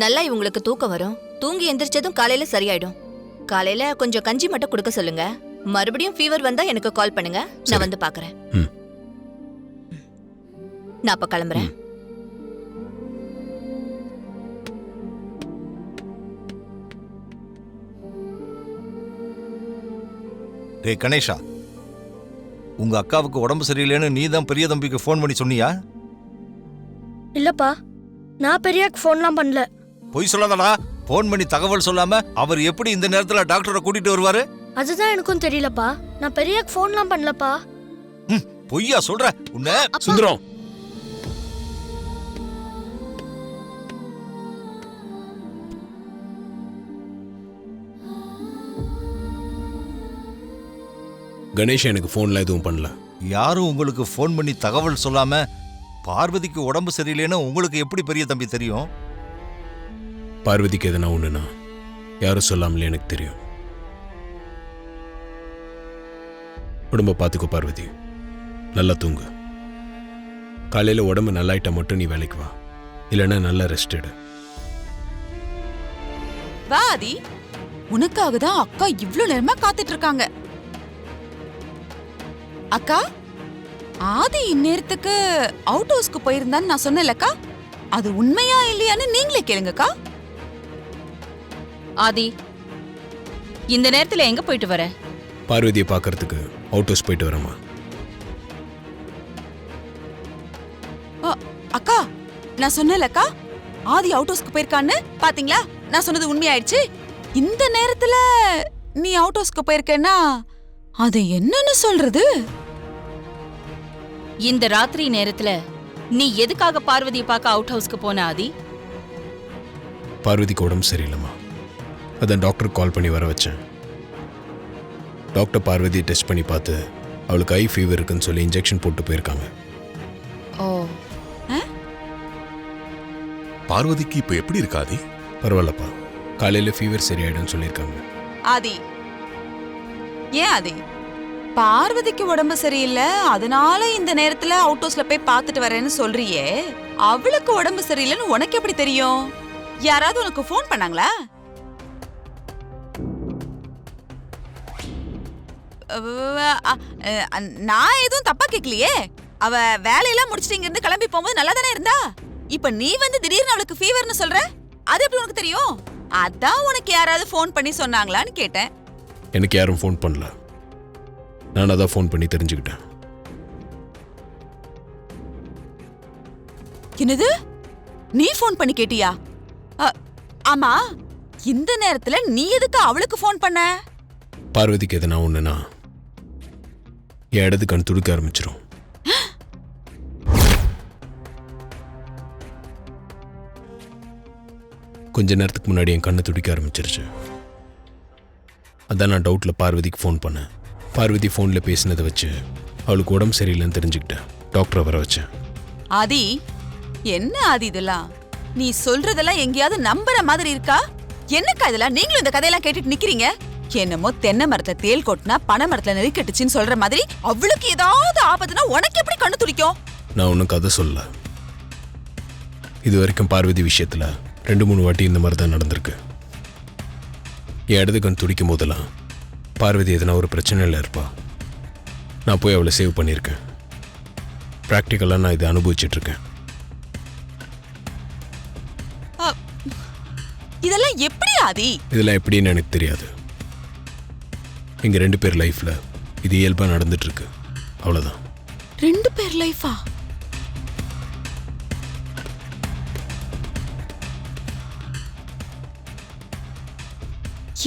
நல்லா இவங்களுக்கு தூக்கம் வரும். தூங்கி எந்திரிச்சதும் காலையில சரியாயிடும். காலையில கொஞ்சம் கஞ்சி மட்டும் கொடுக்க சொல்லுங்க. மறுபடியும் ஃபீவர் வந்தா எனக்கு கால் பண்ணுங்க, நான் வந்து பாக்குறேன். நான் அப்ப கிளம்புறேன். டேய் கணேஷா, உங்க அக்காவுக்கு உடம்பு சரியில்லைன்னு நீ தான் பெரிய தம்பிக்கு ஃபோன் பண்ணி சொன்னியா? இல்லப்பா, நான் பெரியாக்கு ஃபோன்லாம் பண்ணல. பொய் சொல்லாதடா. ஃபோன் பண்ணி தகவல் சொல்லாம அவர் எப்படி இந்த நேரத்துல டாக்டரை கூட்டிட்டு வருவாரு? அதுதான் எனக்கும் தெரியலப்பா. நான் பெரியாக்கு ஃபோன்லாம் பண்ணலப்பா. பொய்யா சொல்ற உன்ன? சுந்தரம், கணேஷ் எனக்கு ஃபோன்ல எதுவும் பண்ணல. யாரும் உங்களுக்கு ஃபோன் பண்ணி தகவல் சொல்லாம பார்வதிக்கு உடம்பு சரியில்லைன்னு உங்களுக்கு எப்படி பெரிய தம்பி தெரியும்? பார்வதிக்கு எதனா ஒண்ணுனா யாரும் சொல்லாமலே எனக்கு தெரியும். உடம்ப பார்த்துக்கோ பார்வதி, நல்லா தூங்கு. காலையில உடம்பு நல்லாயிட்டா மட்டும் நீ வேலைக்கு வா, இல்லைன்னா நல்லா ரெஸ்ட் எடு. வா ஆதி, உனக்காக தான் அக்கா இவ்ளோ நேரமா காத்துட்டு இருக்காங்க. அக்கா, ஆதி இந்நேரத்துக்கு அவுட் ஹவுஸ்க்கு போயிருந்தான்னு நான் சொன்னேன்லக்கா, அது உண்மையா இல்லையான்னு நீங்களே கேளுங்கக்கா. ஆதி, இந்த நேரத்துல எங்க போயிட்டு வர? பார்வதியை பார்க்கறதுக்கு அவுட் ஹவுஸ் போயிட்டு வரமா? அக்கா, நான் சொன்னேன்லக்கா, ஆதி அவுட் ஹவுஸ்க்கு போயிருக்கான்னு. பாத்தீங்களா, நான் சொன்னது உண்மையாயிடுச்சு. இந்த நேரத்துல நீ அவுட் ஹவுஸ்க்கு போயிருக்கேன்னா அது என்னன்னு சொல்றது? இந்த ராத்திரி நேரத்துல நீ எதுக்காக பார்வதியை பார்க்க அவுட் ஹவுஸ்க்கு போன ஆதி? பார்வதிக்கு உடம்பு சரியில்லைம்மா, அதான் டாக்டருக்கு கால் பண்ணி வர வச்சேன். டாக்டர் பார்வதியை டெஸ்ட் பண்ணி பார்த்து அவளுக்கு ஐ ஃபீவர் இருக்குன்னு சொல்லி இன்ஜெக்ஷன் போட்டு போயிருக்காங்க. ஓ, பார்வதிக்கு இப்ப எப்படி இருக்காதி? பரவாயில்லப்பா, காலையில ஃபீவர் சரியாயிடும்னு சொல்லியிருக்காங்க. ஆதி, ஏன் ஆதி, பார்வதிக்கு உடம்பு சரியில்லை அதனால இந்த நேரத்துல அவுட் ஹவுஸ்ல போய் பார்த்துட்டு வரேன்னு சொல்றியே, அவளுக்கு உடம்பு சரியில்லைன்னு உனக்கு எப்படி தெரியும்? யாராவது உனக்கு ஃபோன் பண்ணாங்களா? நான் எதுவும் தப்பா கேட்கலையே. அவ வேலையெல்லாம் முடிச்சிட்டு இங்க இருந்து கிளம்பி போகும்போது நல்லா தானே இருந்தா. இப்ப நீ வந்து திடீர்னு அவளுக்கு ஃபீவர்னு சொல்ற, அது எப்படி உனக்கு தெரியும்? அதான் உனக்கு யாராவது ஃபோன் பண்ணி சொன்னாங்களான்னு கேட்டேன். எனக்கு யாரும் ஃபோன் பண்ணல, நான் அதான் ஃபோன் பண்ணி தெரிஞ்சுக்கிட்டேன். என்னது, நீ ஃபோன் பண்ணி கேட்டியா? ஆமா, இந்த நேரத்துல நீ எதுக்கு அவளுக்கு ஃபோன் பண்ண? பார்வதிக்கு எதனா ஒண்ணுனா என் இடது கண் துடுக்க ஆரம்பிச்சிடும். கொஞ்ச நேரத்துக்கு முன்னாடி என் கண்ணு துடிக்க ஆரம்பிச்சிருச்சு. அதான் நான் டவுட்ல பார்வதிக்கு ஃபோன் பண்ணேன். பார்வதி ஃபோன்ல பேசினதை வச்சு அவளுக்கு உடம்பு சரியில்லைன்னு தெரிஞ்சுக்கிட்டேன். டாக்டரை வர வச்சேன். ஆதி, என்ன ஆதி இதெல்லாம்? நீ சொல்றதெல்லாம் எங்கேயாவது நம்புற மாதிரி இருக்கா? என்னக்கா இதெல்லாம்? நீங்களும் இந்த கதையெல்லாம் கேட்டுட்டு நிக்கிறீங்க. என்னமோ தென்னை மரத்துல தேல் கொட்டினா பனை மரத்துல நெருக்கட்டுச்சின்னு சொல்ற மாதிரி அவளுக்கு ஏதாவது ஆபத்துனா உனக்கு எப்படி கண்ணு துடிக்கும்? நான் ஒன்றும் கதை சொல்லல. இது வரைக்கும் பார்வதி விஷயத்துல 2-3 வாட்டி இந்த மாதிரி தான் நடந்திருக்கு. என் இடது கண் துடிக்கும் போதெல்லாம் பார்வதி எதனா ஒரு பிரச்சனையில் இருப்பா. நான் போய் அவளை சேவ் பண்ணியிருக்கேன். ப்ராக்டிக்கலாக நான் இதை அனுபவிச்சுட்டு இருக்கேன். இதெல்லாம் எப்படி ஆதி? இதெல்லாம் எப்படின்னு எனக்கு தெரியாது. எங்க 2 பேர் லைஃப்ல இது இயல்பா நடந்துட்டு இருக்கு, அவ்வளவுதான். 2 பேர் லைஃபா?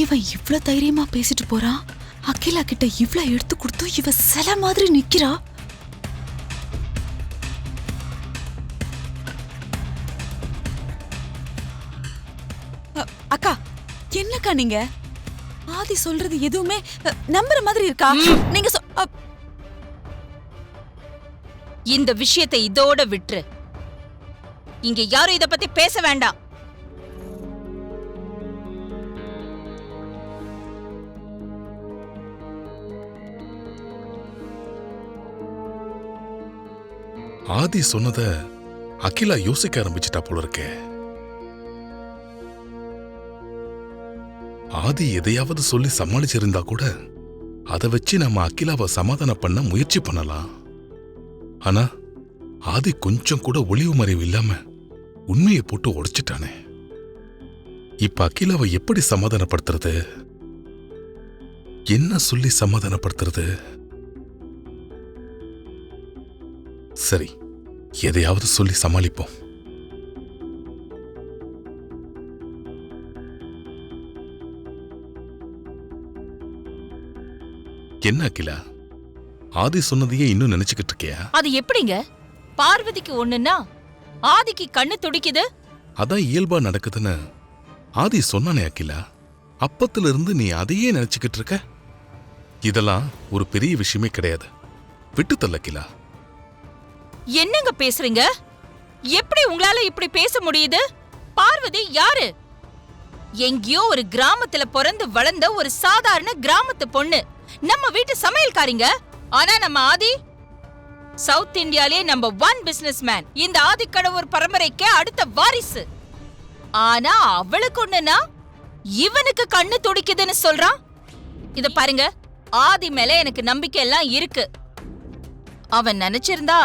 இவன் இவ்ளோ தைரியமா பேசிட்டு போறான். அகிலா கிட்ட இவ்ளோ எடுத்து கொடுத்து இவ சில மாதிரி நிக்கிறா. அக்கா, என்னக்கா நீங்க? ஆதி சொல்றது எதுவுமே நம்புற மாதிரி இருக்கா? நீங்க இந்த விஷயத்தை இதோட விட்டுரு. இங்க யாரும் இத பத்தி பேச வேண்டாம். ஆதி சொன்னத அகிலா யோசிக்க ஆரம்பிச்சிட்டா போல இருக்கே. ஆதி எதையாவது சொல்லி சமாளிச்சிருந்தா கூட அதை வச்சு நம்ம அகிலாவை சமாதானம் பண்ண முயற்சி பண்ணலாம். ஆனா ஆதி கொஞ்சம் கூட ஒளிவு மறைவு இல்லாம உண்மையை போட்டு உடைச்சிட்டானே. இப்ப அகிலாவை எப்படி சமாதானப்படுத்துறது? என்ன சொல்லி சமாதானப்படுத்துறது? சரி, எதையாவது சொல்லி சமாளிப்போம். என்ன அகிலா, ஆதி சொன்னதையே இன்னும் நினைச்சுக்கிட்டு இருக்கியா? அது எப்படிங்க? பார்வதிக்கு ஒண்ணுன்னா ஆதிக்கு கண்ணு துடிக்குது. அதான் இயல்பா நடக்குதுன்னு ஆதி சொன்னானே அகிலா. அப்பத்துல இருந்து நீ அதையே நினைச்சுக்கிட்டு இருக்க. இதெல்லாம் ஒரு பெரிய விஷயமே கிடையாது. விட்டு தள்ள அகிலா. என்னங்க பேசுறீங்க? எப்படி உங்களால இப்படி பேச முடியுது? பார்வதி யாரு? எங்கேயோ ஒரு கிராமத்துல பிறந்து வளர்ந்த ஒரு சாதாரண கிராமத்து பொண்ணு, நம்ம வீட்டு சமையல்காரிங்க. ஆனா நம்ம ஆதி சவுத் இந்தியாலே நம்பர் 1 பிசினஸ் மேன். இந்த ஆதிக்கடவுர் பரம்பரைக்கே அடுத்த வாரிசு. ஆனா அவளுக்கு ஒண்ணுனா இவனுக்கு கண்ணு துடிக்குதுன்னு சொல்றான். இத பாருங்க, ஆதி மேல எனக்கு நம்பிக்கை எல்லாம் இருக்கு. அவன் நினைச்சிருந்தா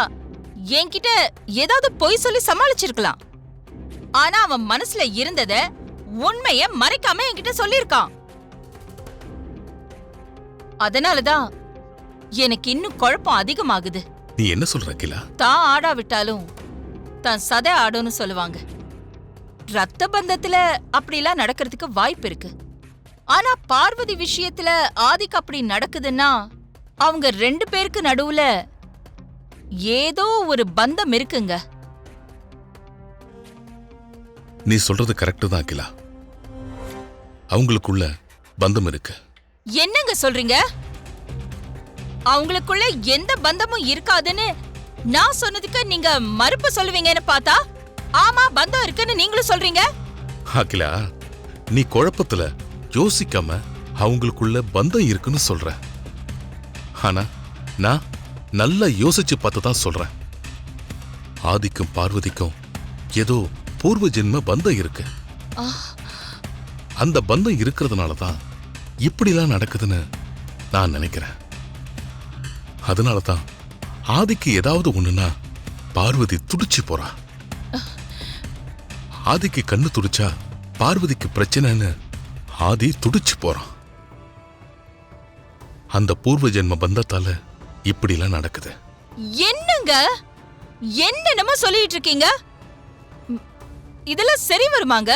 என்கிட்ட ஏதாவது பொய் சொல்லி சமாளிச்சிருக்கலாம். ஆனா அவன் மனசுல இருந்தத உண்மைய மறைக்காம என்கிட்ட சொல்லிருக்கான். அதனாலதான் எனக்கு இன்னும் குழப்பம் அதிகமாகுது. நீ என்ன சொல்ற அகிலா? தான் ஆடாவிட்டாலும் தான் சதை ஆடும்னு சொல்லுவாங்க. ரத்த பந்தத்துல அப்படிலாம் நடக்கிறதுக்கு வாய்ப்பு இருக்கு. ஆனா பார்வதி விஷயத்துல ஆதிக்கு அப்படி நடக்குதுன்னா அவங்க 2 பேருக்கு நடுவுல ஏதோ ஒரு பந்தம் இருக்குங்க. நீ சொல்றது கரெக்ட் தான் அகிலா. அவங்களுக்குள்ள பந்தம் இருக்கு. என்னங்க சொல்றீங்க? அவங்களுக்குள்ள எந்த பந்தமும் இருக்காதுன்னு நான் சொன்னதுக்கு நீங்க மறுப்பு சொல்லுவீங்கன்னு பார்த்தா ஆமா பந்தம் இருக்குன்னு நீங்களும் சொல்றீங்க. அகிலா, நீ குழப்பத்துல யோசிக்காம அவங்களுக்குள்ள பந்தம் இருக்குன்னு சொல்ற. ஆனா நான் நல்லா யோசிச்சு பார்த்து தான் சொல்றேன். ஆதிக்கும் பார்வதிக்கும் ஏதோ பூர்வ ஜென்ம பந்தம் இருக்கு. அந்த பந்தம் இருக்கிறதுனால தான் இப்படிலாம் நடக்குதுன்னு நான் நினைக்கிறேன். அதனால தான் ஆதிக்கு ஏதாவது ஒண்ணுன்னா பார்வதி துடிச்சு போறா. ஆதிக்கு கண்ணு துடிச்சா பார்வதிக்கு பிரச்சனைன்னு ஆதி துடிச்சு போறான். அந்த பூர்வ ஜென்ம பந்தத்தால இப்படிலாம் நடக்குது. என்னங்க என்னென்னமோ சொல்லிட்டு இருக்கீங்க? இதெல்லாம் சரி வருமாங்க?